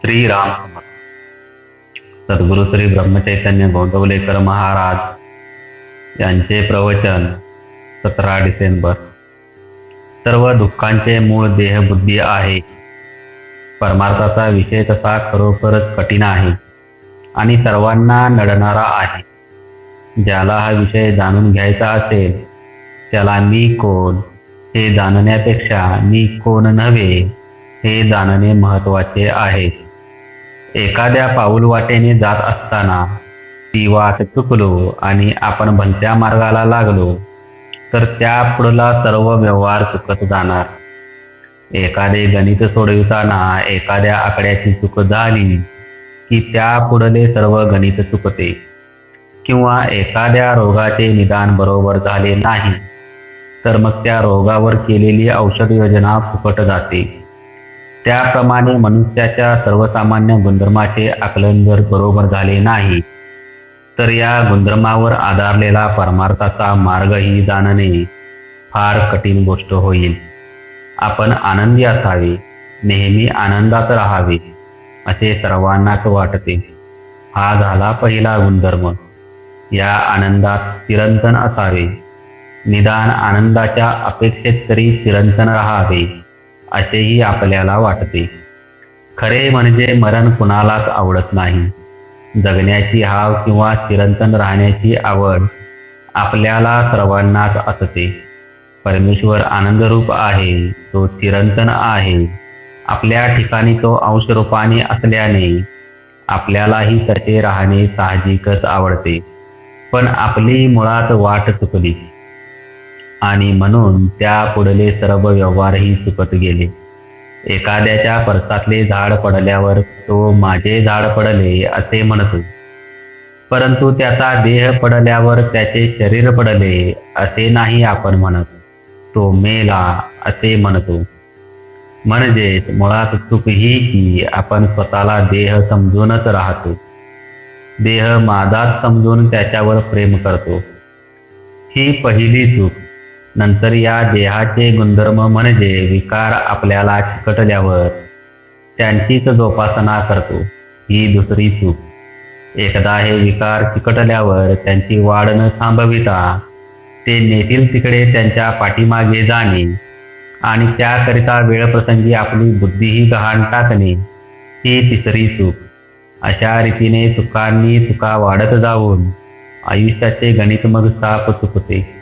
श्रीराम समर्थ. सद्गुरु श्री ब्रह्मचैतन्य गोंदवलेकर महाराज यांचे प्रवचन 17 डिसेंबर. सर्व दुःखांचे मूळ देहबुद्धी आहे. परमार्थाचा विषय तसा खरोखरच कठीण आहे आणि सर्वांना नडणारा आहे. ज्याला हा विषय जाणून घ्यायचा असेल त्याला मी कोण हे जाणण्यापेक्षा मी कोण नव्हे हे जाणणे महत्त्वाचे आहे. एखाद्या पाऊल वाटेने जात असताना ती वाट चुकलो आणि आपण भलत्या मार्गाला लागलो तर त्या पुढला सर्व व्यवहार चुकत जाणार. एखादे गणित सोडविताना एखाद्या आकड्याची चूक झाली की त्या पुढले सर्व गणित चुकते. किंवा एखाद्या रोगाचे निदान बरोबर झाले नाही तर मग त्या रोगावर केलेली औषध योजना फुकट जाते. त्याप्रमाणे मनुष्याच्या सर्वसामान्य गुणधर्माचे आकलन जर बरोबर झाले नाही तर या गुणधर्मावर आधारलेला परमार्थाचा मार्गही जाणणे फार कठीण गोष्ट होईल. आपण आनंदी असावे, नेहमी आनंदात राहावे असे सर्वांनाच वाटते. हा झाला पहिला गुणधर्म. या आनंदात चिरंतन असावे, निदान आनंदाच्या अपेक्षेत तरी चिरंतन राहावे असेही आपल्याला वाटते. खरे म्हणजे मरण कुणालाच आवडत नाही. जगण्याची हाव किंवा चिरंतन राहण्याची आवड आपल्याला सर्वांनाच असते. परमेश्वर आनंदरूप आहे, तो चिरंतन आहे. आपल्या ठिकाणी तो अंशरूपाने असल्याने आपल्यालाही तसे राहणे साहजिकच आवडते. पण आपली मुळात वाट चुकली आणि म्हणून त्या पुढले सर्व व्यवहारही चुकत गेले. एखाद्याच्या परसातले झाड पडल्यावर तो माझे झाड पडले असे म्हणतो, परंतु त्याचा देह पडल्यावर त्याचे शरीर पडले असे नाही आपण म्हणत. तो मेला असे म्हणतो. म्हणजेच मुळात चूक ही की आपण स्वतःला देह समजूनच राहतो. देह माझाच समजून त्याच्यावर प्रेम करतो. ही पहिली चूक. नंतर या देहाचे गुणधर्म म्हणजे विकार आपल्याला चिकटल्यावर त्यांचीच जोपासना करतो. ही दुसरी चूक. एकदा हे विकार चिकटल्यावर त्यांची वाढ न थांबविता ते नेतील तिकडे त्यांच्या पाठीमागे जाणे आणि त्याकरिता वेळप्रसंगी आपली बुद्धीही गहाण टाकणे ही तिसरी चूक. अशा रीतीने चुकांनी चुका वाढत जाऊन आयुष्याचे गणित मग साफ चुकते.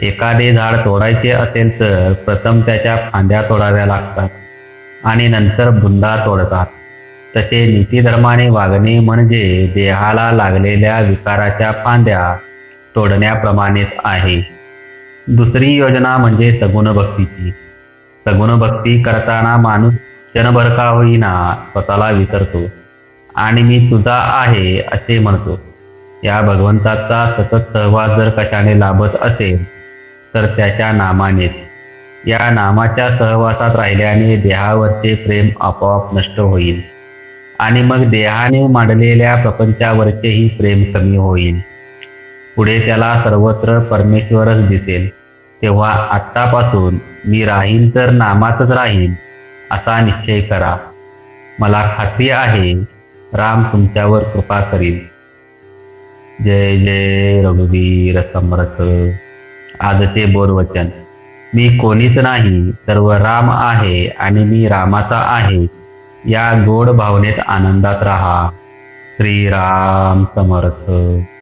एखादे झाड तोडायचे असेल तर प्रथम त्याच्या फांद्या तोडाव्या लागतात आणि नंतर बुंदा तोडतात. तसे नीतिधर्माने वागणे म्हणजे देहाला लागलेल्या विकाराच्या फांद्या तोडण्याप्रमाणेच आहे. दुसरी योजना म्हणजे सगुण भक्तीची. सगुण भक्ती करताना माणूस क्षणभर का होईना स्वतःला विसरतो आणि मी तुझा आहे असे म्हणतो. या भगवंताचा सतत सहवास जर कशाने लाभत असेल तर त्याच्या नामानेच. या नामाच्या सहवासात राहिल्याने देहावरचे प्रेम आपोआप नष्ट होईल आणि मग देहाने मांडलेल्या प्रपंचावरचेही प्रेम कमी होईल. पुढे त्याला सर्वत्र परमेश्वरच दिसेल. तेव्हा आत्तापासून मी राहीन तर नामातच राहीन असा निश्चय करा. मला खात्री आहे राम तुमच्यावर कृपा करील. जय जय रघुवीर समर्थ. आजचे बोधवचन. मी कोणीच नाही, सर्व राम आहे आणि मी रामाचा आहे या गोड भावनेत आनंदात राहा. श्रीराम समर्थ.